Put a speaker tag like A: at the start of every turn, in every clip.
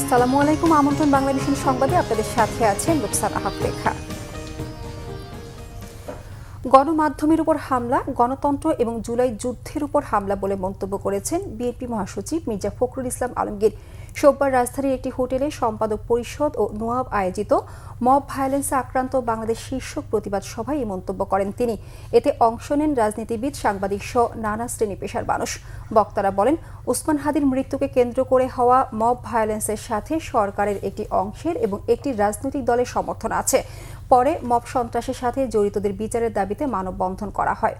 A: আসসালামু আলাইকুম। আমন্ত্রণ বাংলাদেশের সংবাদে আপনাদের সাথে আছেন রুকসানা আহমেদ। গণমাধ্যমের উপর হামলা গণতন্ত্র এবং জুলাই যুদ্ধের উপর হামলা বলে মন্তব্য করেছেন বিএনপি মহাসচিব মির্জা ফখরুল ইসলাম আলমগীর। সোমবার রাজধানীর একটি হোটেলে সম্পাদক পরিষদ ও নোয়াব আয়োজিত মব ভায়োলেন্সে আক্রান্ত বাংলাদেশ শীর্ষক প্রতিবাদ সভায় এই মন্তব্য করেন তিনি। এতে অংশ নেন রাজনীতিবিদ, সাংবাদিক সহ নানা শ্রেণী পেশার মানুষ। বক্তারা বলেন, ওসমান হাদির মৃত্যুকে কেন্দ্র করে হওয়া মব ভায়োলেন্সের সাথে সরকারের একটি অংশের এবং একটি রাজনৈতিক দলের সমর্থন আছে। পরে মব সন্ত্রাসের সাথে জড়িতদের বিচারের দাবিতে মানববন্ধন করা হয়।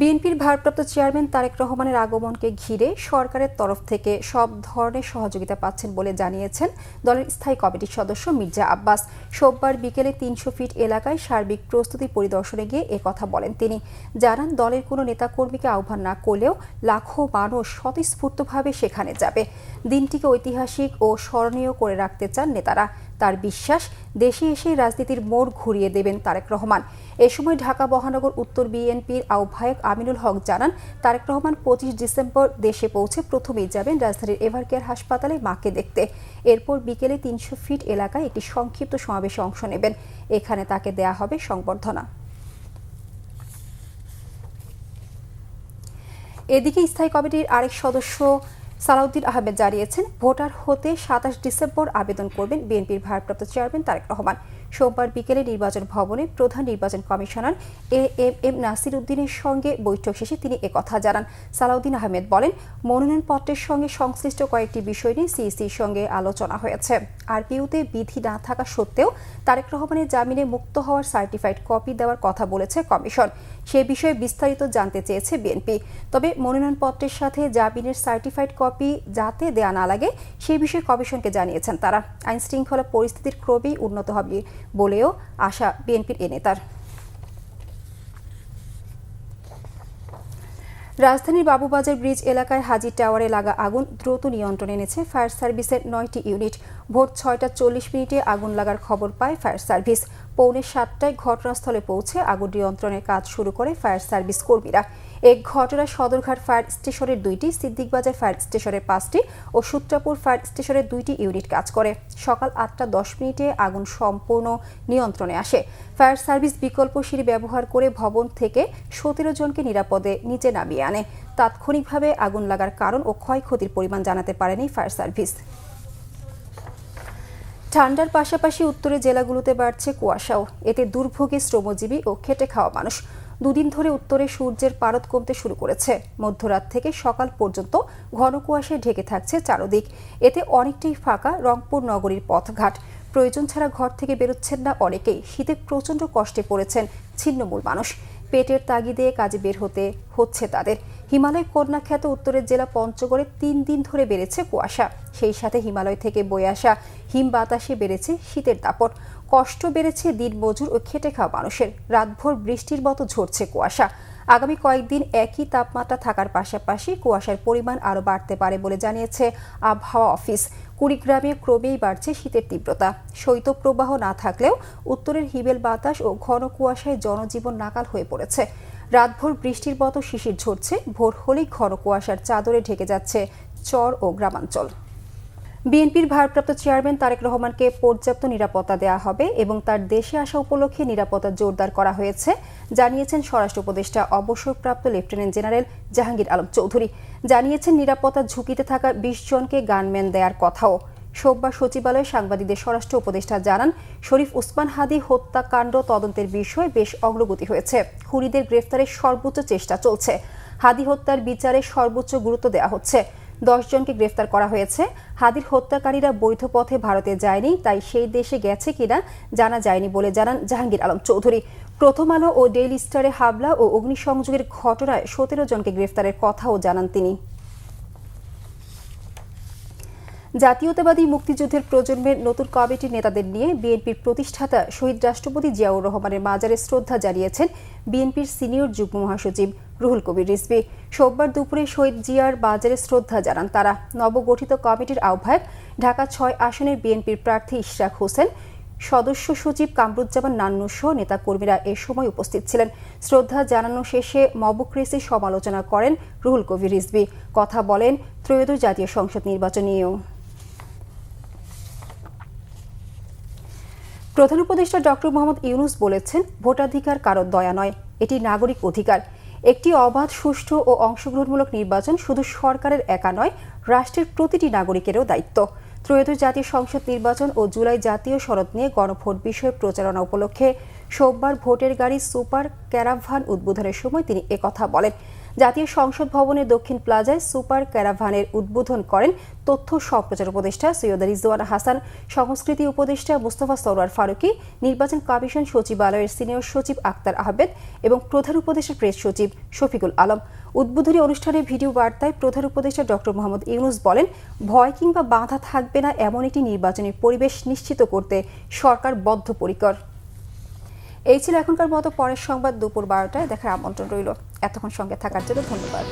A: বিএনপির ভারপ্রাপ্ত চেয়ারম্যান তারেক রহমানের আগমনকে ঘিরে সরকারের তরফ থেকে সব ধরনের সহযোগিতা পাচ্ছেন বলে জানিয়েছেন দলের স্থায়ী কমিটির সদস্য মির্জা আব্বাস। সোমবার বিকেলে ৩০০ ফিট এলাকায় সার্বিক প্রস্তুতি পরিদর্শনে গিয়ে একথা বলেন তিনি। জানান, দলের কোনো নেতাকর্মীকে আহ্বান না করলেও লাখো মানুষ স্বতঃস্ফূর্তভাবে সেখানে যাবে। দিনটিকে ঐতিহাসিক ও স্মরণীয় করে রাখতে চান নেতারা। তার বিশ্বাস, দেশে এসে রাজনীতির মোড় ঘুরিয়ে দেবেন তারেক রহমান। এ সময় ঢাকা মহানগর উত্তর বিএনপির আহ্বায়ক আমিনুল হক জানান, তারেক রহমান ২৫ ডিসেম্বর দেশে পৌঁছে প্রথমেই যাবেন রাজধানীর এভারকেয়ার হাসপাতালে মাকে দেখতে। এরপর বিকেলে ৩০০ ফিট এলাকায় একটি সংক্ষিপ্ত সমাবেশে অংশ নেবেন। এখানে তাকে দেয়া হবে সংবর্ধনা। এদিকে স্থায়ী কমিটির আরেক সদস্য সালাউদ্দিন আহমেদ জানিয়েছেন, ভোটার হতে ২৭ ডিসেম্বর আবেদন করবেন বিএনপির ভারপ্রাপ্ত চেয়ারম্যান তারেক রহমান। সোমবার বিকেলে নির্বাচন ভবনে প্রধান নির্বাচন কমিশনার এএম নাসির উদ্দিনের সঙ্গে বৈঠক শেষে তিনি একথা জানান। সালাউদ্দিন আহমেদ বলেন, মনোনয়নপত্রের সঙ্গে সংশ্লিষ্ট কয়েকটি বিষয় নিয়ে সিইসির সঙ্গে আলোচনা হয়েছে। আরপিইউতে বিধি না থাকা সত্ত্বেও তারেক রহমানের জামিনে মুক্ত হওয়ার সার্টিফাইড কপি দেওয়ার কথা বলেছে কমিশন। সে বিষয়ে বিস্তারিত জানতে চেয়েছে বিএনপি। তবে মনোনয়নপত্রের সাথে জামিনের সার্টিফাইড কপি যাতে দেয়া না লাগে সে বিষয়ে কমিশনকে জানিয়েছেন তারা। আইন শৃঙ্খলা পরিস্থিতির ক্রমেই উন্নত হবে বলেও আশা বিএনপির এ নেতার। রাজধানীর বাবুবাজার ব্রিজ এলাকায় হাজি টাওয়ারে লাগা আগুন দ্রুত নিয়ন্ত্রণে এনেছে ফায়ার সার্ভিসের ৯টি ইউনিট। ভোর ৬টা ৪০ আগুন লাগার খবর পায় ফায়ার সার্ভিস। পৌনে ৭টায় ঘটনাস্থলে পৌঁছে আগুন নিয়ন্ত্রণের কাজ শুরু করে ফায়ার সার্ভিস কর্মীরা। এক ঘটনায় সদরঘাট ফায়ার স্টেশনের ২টি, সিদ্দিকবাজার ফায়ার স্টেশনের ৫টি ও সূত্রাপুর ফায়ার স্টেশনের ২টি ইউনিট কাজ করে। সকাল ৮টা ১০ আগুন সম্পূর্ণ নিয়ন্ত্রণে আসে। ফায়ার সার্ভিস বিকল্প সিঁড়ি ব্যবহার করে ভবন থেকে ১৭ জনকে নিরাপদে নিচে নামিয়ে আনে। তাৎক্ষণিকভাবে আগুন লাগার কারণ ও ক্ষয়ক্ষতির পরিমাণ জানাতে পারেনি ফায়ার সার্ভিস। ঠান্ডার পাশাপাশি উত্তরের জেলাগুলোতে বাড়ছে কুয়াশাও। এতে দুর্ভোগে শ্রমজীবী ও খেটে খাওয়া মানুষ। দুদিন ধরে উত্তরে সূর্যের পারদ কমতে শুরু করেছে। মধ্যরাত থেকে সকাল পর্যন্ত ঘন কুয়াশায় ঢেকে থাকছে চারদিক। এতে অনেকটাই ফাঁকা রংপুর নগরীর পথঘাট। প্রয়োজন ছাড়া ঘর থেকে বেরোচ্ছেন না অনেকেই। শীতে প্রচণ্ড কষ্টে পড়েছেন ছিন্নমূল মানুষ। পেটের তাগিদে কাজে বের হতে হচ্ছে তাদের। হিমালয় কন্যা খ্যাত উত্তরের জেলা পঞ্চগড়ে ৩ দিন ধরে বেড়েছে কুয়াশা। সেই সাথে হিমালয় থেকে বয়ে আসা হিম বাতাসে বেড়েছে শীতের দাপট। কষ্ট বেড়েছে দিনমজুর ও খেটে খাওয়া মানুষের। রাতভর বৃষ্টির মতো ঝরছে কুয়াশা। আগামী কয়েকদিন একই তাপমাত্রা থাকার পাশাপাশি কুয়াশার পরিমাণ আরও বাড়তে পারে বলে জানিয়েছে আবহাওয়া অফিস। কুড়িগ্রামে ক্রমেই বাড়ছে শীতের তীব্রতা। শৈত্যপ্রবাহ না থাকলেও উত্তরের হিমেল বাতাস ও ঘন কুয়াশায় জনজীবন নাকাল হয়ে পড়েছে। রাতভর বৃষ্টির মতো শিশির ঝরছে। ভোর হলেই ঘন কুয়াশার চাদরে ঢেকে যাচ্ছে চর ও গ্রামাঞ্চল। বিএনপির ভারপ্রাপ্ত চেয়ারম্যান তারেক রহমানকে পর্যাপ্ত নিরাপত্তা দেওয়া হবে এবং তার দেশে আসা উপলক্ষে নিরাপত্তা জোরদার করা হয়েছে, জানিয়েছেন স্বরাষ্ট্র উপদেষ্টা অবসরপ্রাপ্ত লেফটেন্যান্ট জেনারেল জাহাঙ্গীর আলম চৌধুরী। জানিয়েছেন, নিরাপত্তা ঝুঁকিতে থাকা ২০ জনকে গানম্যান দেওয়ার কথাও। সোমবার সচিবালয়ে সাংবাদিকদের স্বরাষ্ট্র উপদেষ্টা জানান, শরীফ ওসমান হাদি হত্যাকাণ্ড তদন্তের বিষয়ে বেশ অগ্রগতি হয়েছে। খুনিদের গ্রেফতারের সর্বোচ্চ চেষ্টা চলছে। হাদি হত্যার বিচারে সর্বোচ্চ গুরুত্ব দেওয়া হচ্ছে। ১০ জনকে গ্রেফতার করা হয়েছে। হাদির হত্যাকারীরা বৈধ পথে ভারতে যায়নি, তাই সেই দেশে গেছে কিনা জানা যায়নি বলে জানান জাহাঙ্গীর আলম চৌধুরী। প্রথম আলো ও ডেইলি স্টারে হামলা ও অগ্নিসংযোগের ঘটনায় ১৭ জনকে গ্রেফতারের কথাও জানান তিনি। জাতীয়তাবাদী মুক্তিযুদ্ধের প্রজন্মের নতুন কমিটির নেতাদের নিয়ে বিএনপির প্রতিষ্ঠাতা শহীদ রাষ্ট্রপতি জিয়াউর রহমানের মাজারে শ্রদ্ধা জানিয়েছেন বিএনপির সিনিয়র যুগ্ম মহাসচিব রুহুল কবির রিজভী। সোমবার দুপুরে শহীদ জিয়ার বাজারে শ্রদ্ধা জানান তারা। নবগঠিত কমিটির আহ্বায়ক ঢাকা ৬ আসনের বিএনপির প্রার্থী ইশরাক হোসেন সদস্য সচিব কামরুজ্জামান নান্নু সহ নেতাকর্মীরা এ সময় উপস্থিত ছিলেন। শ্রদ্ধা জানানো শেষে মবক্রেসির সমালোচনা করেন রুহুল কবির রিজভী। কথা বলেন ত্রয়োদশ জাতীয় সংসদ নির্বাচন নিয়েও। প্রধান উপদেষ্টা ডক্টর মোহাম্মদ ইউনূস বলেছেন, ভোটাধিকার কারো দয়া নয়, এটি নাগরিক অধিকার। একটি অবাধ, সুষ্ঠু ও অংশগ্রহণমূলক নির্বাচন শুধু সরকারের একা নয়, রাষ্ট্রের প্রতিটি নাগরিকেরও দায়িত্ব। ত্রয়োদশ জাতীয় সংসদ নির্বাচন ও জুলাই জাতীয় শরৎ নিয়ে গণভোট বিষয়ে প্রচারণা উপলক্ষে সোমবার ভোটের গাড়ি সুপার ক্যারাভান উদ্বোধনের সময় তিনি একথা বলেন। জাতীয় সংসদ ভবনের দক্ষিণ প্লাজায় সুপার ক্যারাভানের উদ্বোধন করেন তথ্য সম্প্রচার উপদেষ্টা সৈয়দা রিজওয়ানা হাসান, সংস্কৃতি উপদেষ্টা মুস্তফা সরোয়ার ফারুকী, নির্বাচন কমিশন সচিবালয়ের সিনিয়র সচিব আক্তার আহমেদ এবং প্রধান উপদেষ্টা প্রেস সচিব শফিকুল আলম। উদ্বোধনী অনুষ্ঠানে ভিডিও বার্তায় প্রধান উপদেষ্টা ডক্টর মোহাম্মদ ইউনূস বলেন, ভয় কিংবা বাধা থাকবে না এমন একটি নির্বাচনী পরিবেশ নিশ্চিত করতে সরকার বদ্ধপরিকর। এই ছিল এখনকার মতো। পরের সংবাদ দুপুর 12টায় দেখার আমন্ত্রণ রইল। এতক্ষণ সঙ্গে থাকার জন্য ধন্যবাদ।